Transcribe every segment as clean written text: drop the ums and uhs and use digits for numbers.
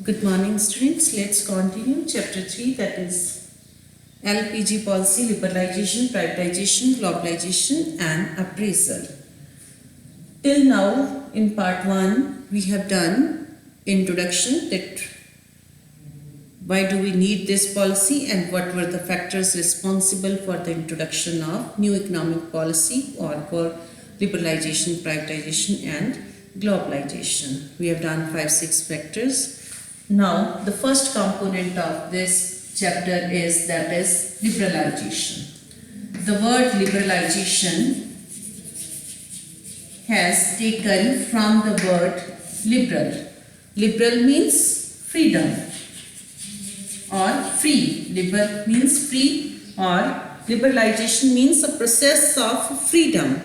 Good morning, students. Let's continue chapter 3, that is LPG policy, liberalization, privatization, globalization, and appraisal. Till now, in part 1, we have done introduction, that why do we need this policy and what were the factors responsible for the introduction of new economic policy or for liberalization, privatization, and globalization. We have done 5-6 factors. Now, the first component of this chapter is liberalization. The word liberalization has taken from the word liberal. Liberal means freedom or free. Liberal means free, or liberalization means a process of freedom.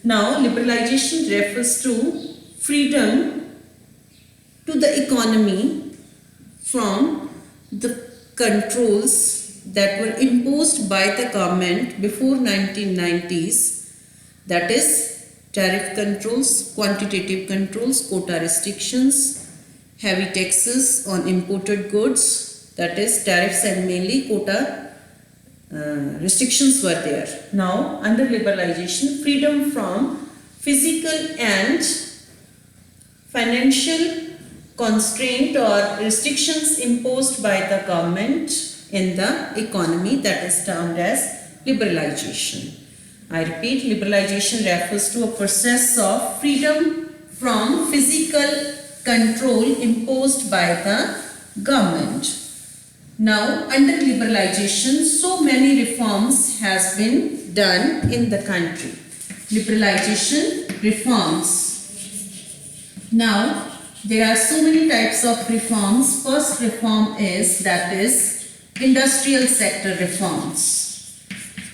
Now, liberalization refers to freedom to the economy from the controls that were imposed by the government before 1990s, that is tariff controls, quantitative controls, quota restrictions, heavy taxes on imported goods, that is tariffs and mainly quota restrictions were there. Now, under liberalization, freedom from physical and financial constraint or restrictions imposed by the government in the economy, that is termed as liberalization. I repeat, liberalization refers to a process of freedom from physical control imposed by the government. Now, under liberalization, so many reforms has been done in the country. Liberalization reforms. Now, there are so many types of reforms. First reform is industrial sector reforms.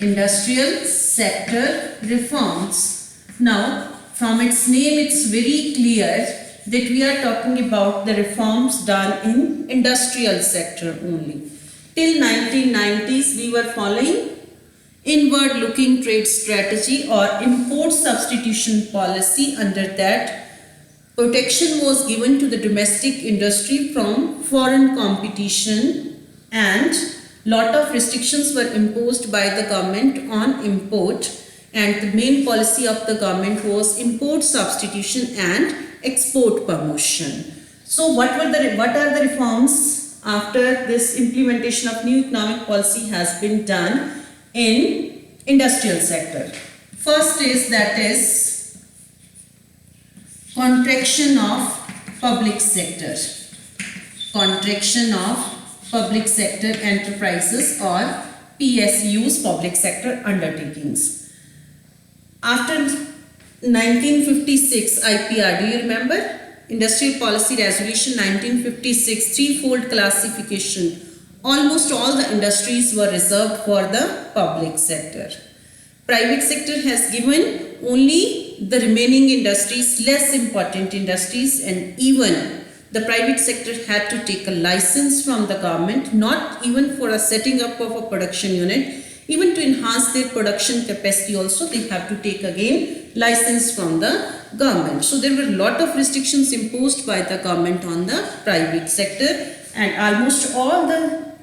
Industrial sector reforms. Now, from its name, it's very clear that we are talking about the reforms done in industrial sector only. Till 1990s, we were following inward-looking trade strategy or import substitution policy. Under that, protection was given to the domestic industry from foreign competition and lot of restrictions were imposed by the government on import, and the main policy of the government was import substitution and export promotion. So what are the reforms after this implementation of new economic policy has been done in industrial sector? First is contraction of public sector. Contraction of public sector enterprises or PSUs, public sector undertakings. After 1956 IPR, do you remember? Industrial Policy Resolution 1956, threefold classification. Almost all the industries were reserved for the public sector. Private sector has given only the remaining industries, less important industries, and even the private sector had to take a license from the government, not even for a setting up of a production unit, even to enhance their production capacity also they have to take again license from the government. So there were a lot of restrictions imposed by the government on the private sector, and almost all the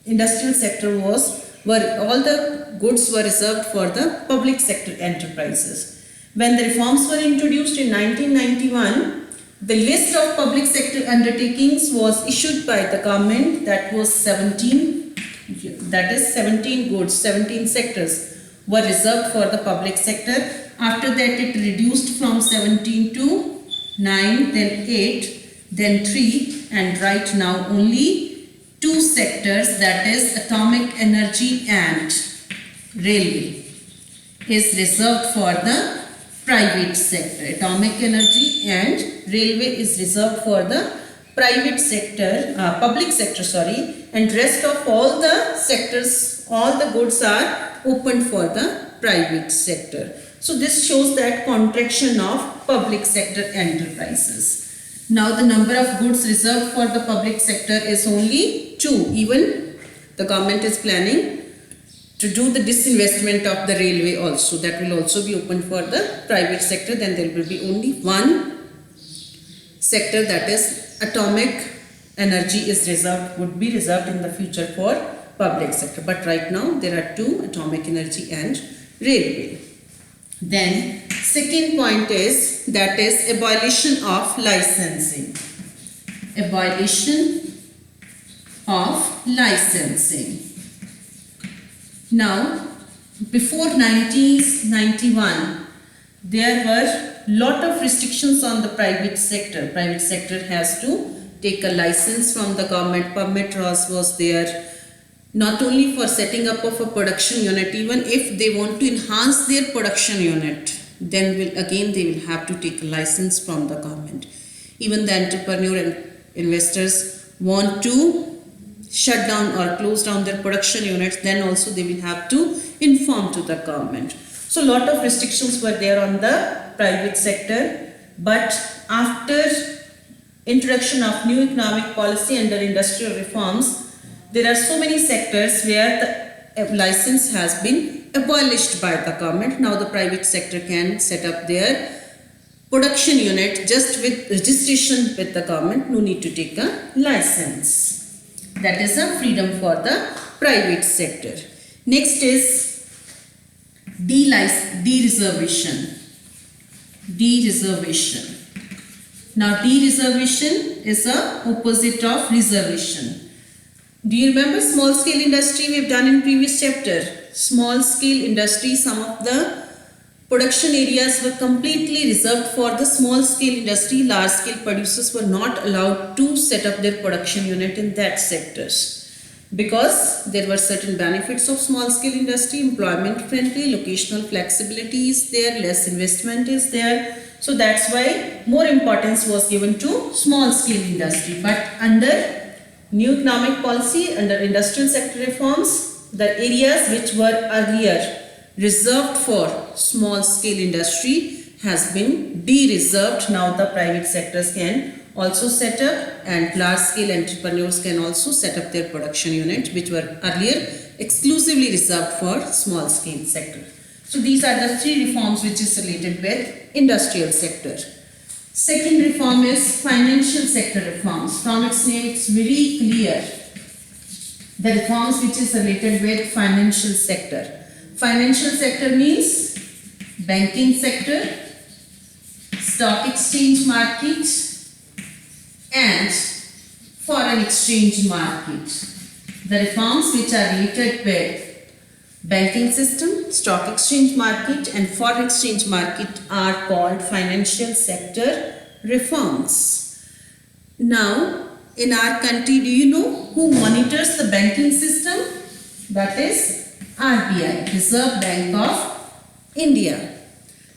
industrial sector all the goods were reserved for the public sector enterprises. When the reforms were introduced in 1991, the list of public sector undertakings was issued by the government, that was 17 goods, 17 sectors were reserved for the public sector. After that it reduced from 17 to 9, then 8, then 3, and right now only 2 sectors, that is atomic energy and railway, is reserved for the private sector. Atomic energy and railway is reserved for the private sector, public sector, and rest of all the sectors, all the goods are open for the private sector. So this shows that contraction of public sector enterprises. Now the number of goods reserved for the public sector is only 2. Even the government is planning to do the disinvestment of the railway also. That will also be open for the private sector. Then there will be only one sector, that is atomic energy is reserved, would be reserved in the future for public sector. But right now there are two: atomic energy and railway. Then second point is, that is abolition of licensing. Abolition of licensing. Now, before 1991, there were lot of restrictions on the private sector. Private sector has to take a license from the government. Permit was there, not only for setting up of a production unit, even if they want to enhance their production unit, then they will have to take a license from the government. Even the entrepreneur and investors want to shut down or close down their production units, then also they will have to inform to the government. So a lot of restrictions were there on the private sector, but after introduction of new economic policy under industrial reforms, there are so many sectors where the license has been abolished by the government. Now the private sector can set up their production unit just with registration with the government, no need to take a license. That is a freedom for the private sector. Next is dereservation. Dereservation. Now dereservation is a opposite of reservation. Do you remember small scale industry we have done in previous chapter? Small scale industry, some of the production areas were completely reserved for the small scale industry. Large scale producers were not allowed to set up their production unit in that sectors, because there were certain benefits of small scale industry: employment friendly, locational flexibility is there, less investment is there. So that's why more importance was given to small scale industry. But under new economic policy, under industrial sector reforms, the areas which were earlier reserved for small scale industry has been de-reserved. Now the private sectors can also set up, and large scale entrepreneurs can also set up their production units, which were earlier exclusively reserved for small scale sector. So these are the three reforms which is related with industrial sector. Second reform is financial sector reforms. From its name it's very clear, the reforms which is related with financial sector. Financial sector means banking sector, stock exchange market and foreign exchange market. The reforms which are related with banking system, stock exchange market and foreign exchange market are called financial sector reforms. Now, in our country, do you know who monitors the banking system? That is RBI, Reserve Bank of India.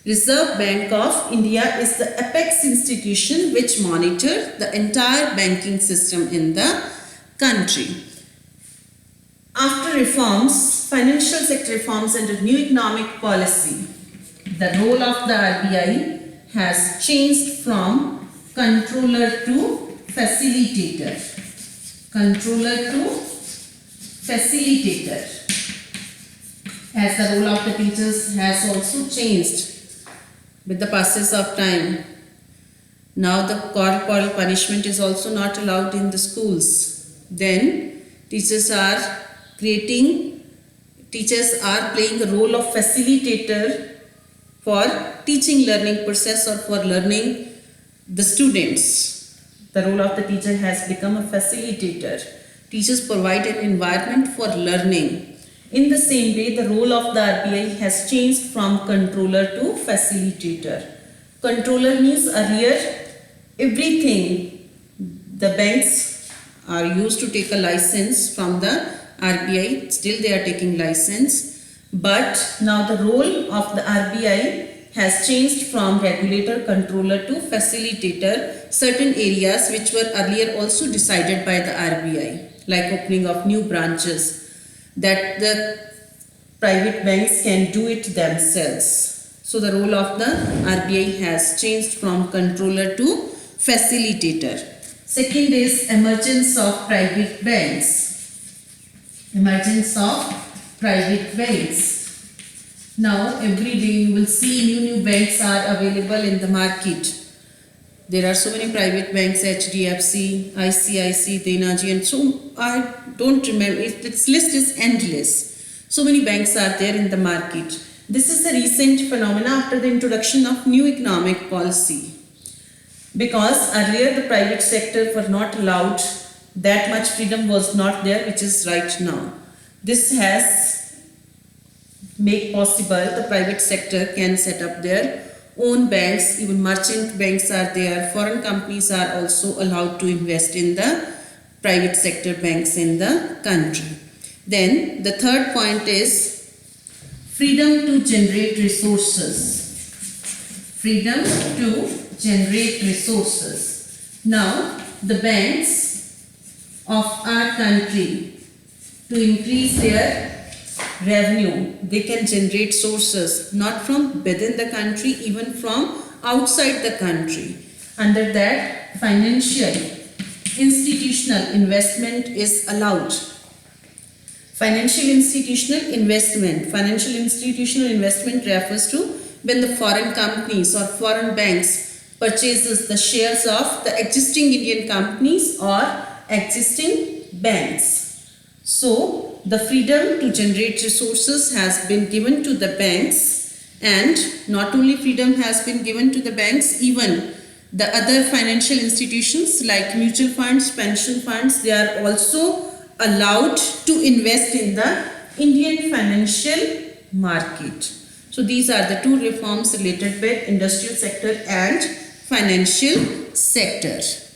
Reserve Bank of India is the apex institution which monitors the entire banking system in the country. After reforms, financial sector reforms under new economic policy, the role of the RBI has changed from controller to facilitator. Controller to facilitator. As the role of the teachers has also changed with the passage of time. Now the corporal punishment is also not allowed in the schools. Then teachers are playing the role of facilitator for teaching learning process or for learning the students. The role of the teacher has become a facilitator. Teachers provide an environment for learning. In the same way, the role of the RBI has changed from controller to facilitator. Controller means earlier everything the banks are used to take a license from the RBI, still they are taking license, but now the role of the RBI has changed from regulator, controller to facilitator. Certain areas which were earlier also decided by the RBI, like opening of new branches, that the private banks can do it themselves. So the role of the RBI has changed from controller to facilitator. Second is emergence of private banks. Emergence of private banks. Now every day you will see new banks are available in the market. There are so many private banks, HDFC, ICICI, Denaji, and so I don't remember, its list is endless. So many banks are there in the market. This is a recent phenomena after the introduction of new economic policy. Because earlier the private sector were not allowed, that much freedom was not there, which is right now. This has made possible the private sector can set up their own banks, even merchant banks are there, foreign companies are also allowed to invest in the private sector banks in the country. Then the third point is freedom to generate resources. Freedom to generate resources. Now the banks of our country, to increase their revenue, they can generate sources not from within the country, even from outside the country. Under that, financial institutional investment is allowed. Financial institutional investment refers to when the foreign companies or foreign banks purchases the shares of the existing Indian companies or existing banks. So, the freedom to generate resources has been given to the banks, and not only freedom has been given to the banks, even the other financial institutions like mutual funds, pension funds, they are also allowed to invest in the Indian financial market. So, these are the two reforms related with industrial sector and financial sector.